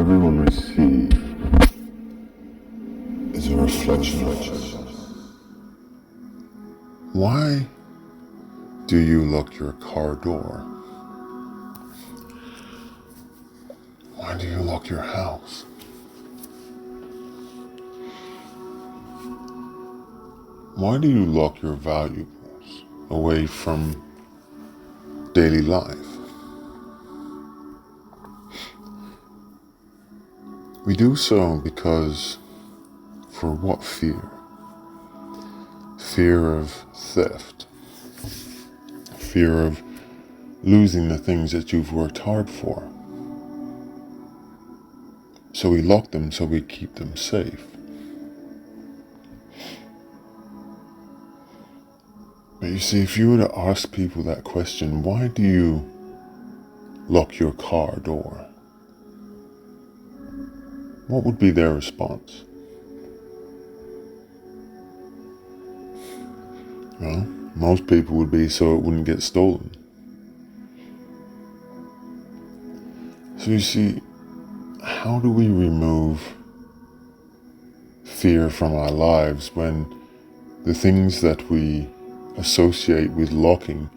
everyone we see is a reflection of us. Why do you lock your car door? Why do you lock your house? Why do you lock your valuables away from daily life? We do so because, for what fear? Fear of theft. Fear of losing the things that you've worked hard for. So we lock them so we keep them safe. But you see, if you were to ask people that question, why do you lock your car door? What would be their response? Well, most people would be so it wouldn't get stolen. So you see, how do we remove fear from our lives when the things that we associate with locking,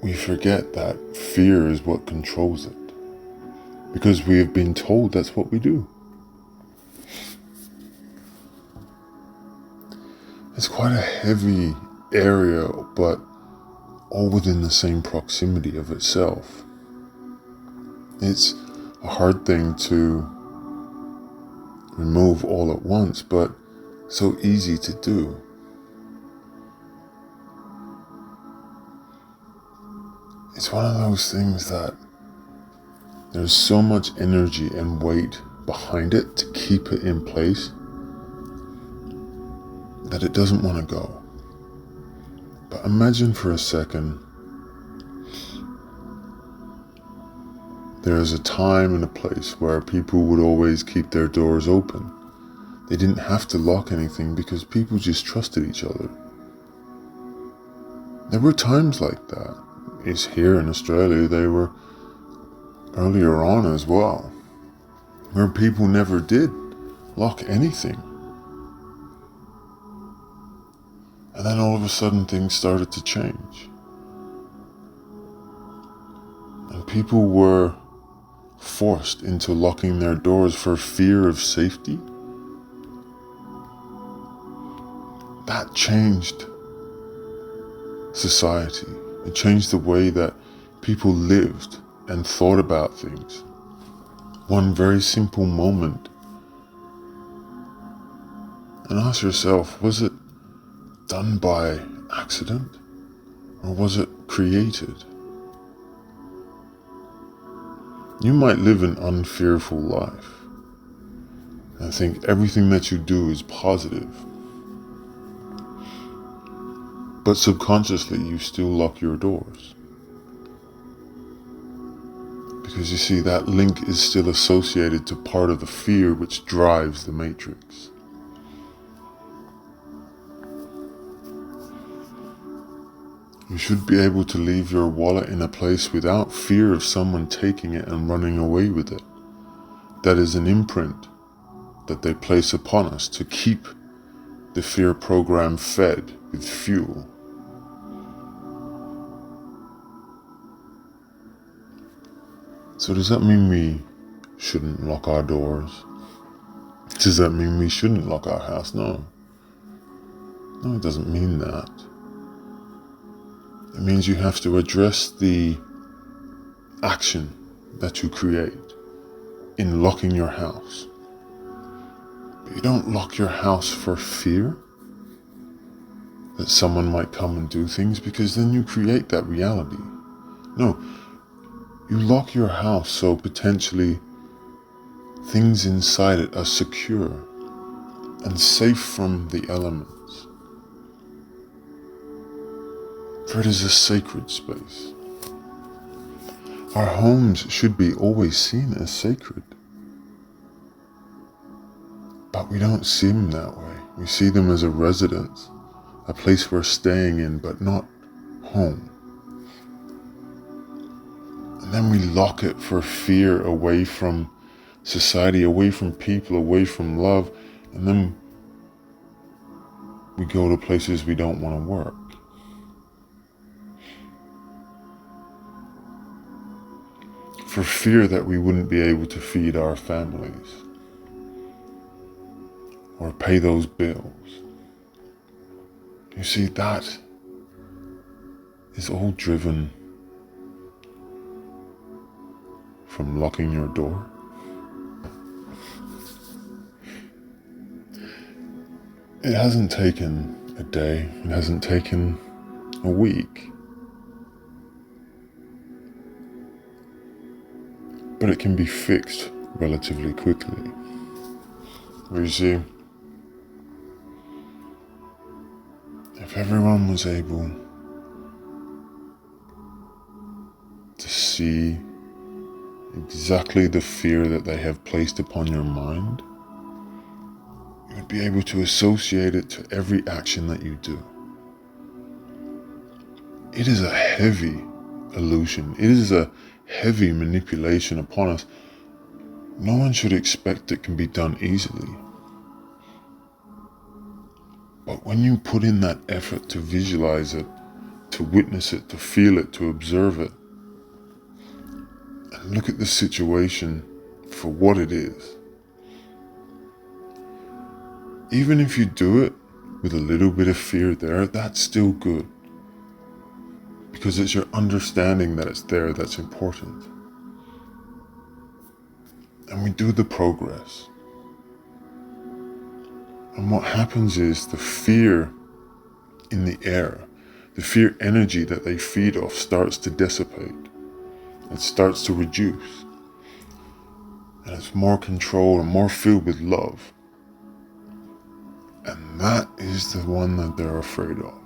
we forget that fear is what controls it, because we have been told that's what we do. It's quite a heavy area, but all within the same proximity of itself. It's a hard thing to remove all at once, but so easy to do. It's one of those things that there's so much energy and weight behind it to keep it in place that it doesn't want to go. But imagine for a second, there's a time and a place where people would always keep their doors open. They didn't have to lock anything because people just trusted each other. There were times like that. It's here in Australia, they were earlier on as well, where people never did lock anything. And then all of a sudden things started to change. And people were forced into locking their doors for fear of safety. That changed society. It changed the way that people lived and thought about things. One very simple moment. And ask yourself, was it done by accident, or was it created? You might live an unfearful life and think everything that you do is positive, but subconsciously you still lock your doors. Because you see, that link is still associated to part of the fear which drives the matrix. You should be able to leave your wallet in a place without fear of someone taking it and running away with it. That is an imprint that they place upon us to keep the fear program fed with fuel. So does that mean we shouldn't lock our doors? Does that mean we shouldn't lock our house? No. No, it doesn't mean that. It means you have to address the action that you create in locking your house. But you don't lock your house for fear that someone might come and do things, because then you create that reality. No, you lock your house so potentially things inside it are secure and safe from the elements. For it is a sacred space. Our homes should be always seen as sacred. But we don't see them that way. We see them as a residence, a place we're staying in, but not home. And then we lock it for fear away from society, away from people, away from love. And then we go to places we don't want to work. For fear that we wouldn't be able to feed our families or pay those bills. You see, that is all driven from locking your door. It hasn't taken a day, it hasn't taken a week, but it can be fixed relatively quickly. You see, if everyone was able to see exactly the fear that they have placed upon your mind, you would be able to associate it to every action that you do. It is a heavy illusion. It is a heavy manipulation upon us. No one should expect it can be done easily. But when you put in that effort to visualize it, to witness it, to feel it, to observe it, and look at the situation for what it is, even if you do it with a little bit of fear there, that's still good. Because it's your understanding that it's there that's important. And we do the progress. And what happens is the fear in the air, the fear energy that they feed off starts to dissipate. It starts to reduce. And it's more controlled and more filled with love. And that is the one that they're afraid of.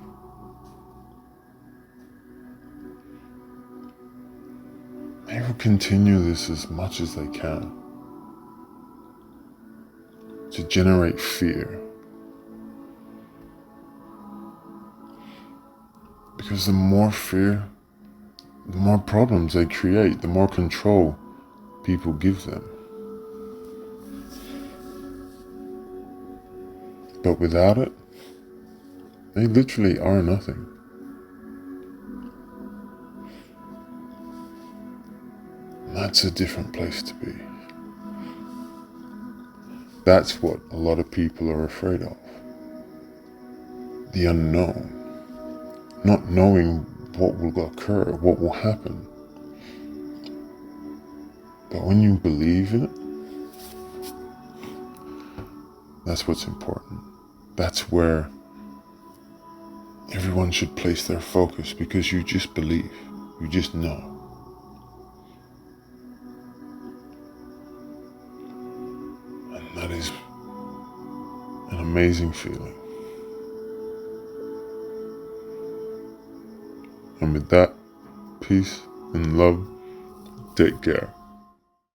They will continue this as much as they can to generate fear. Because the more fear, the more problems they create, the more control people give them. But without it, they literally are nothing. And that's a different place to be. That's what a lot of people are afraid of. The unknown. Not knowing what will occur, what will happen. But when you believe in it, that's what's important. That's where everyone should place their focus, because you just believe, you just know. And that is an amazing feeling. And with that, peace and love, take care.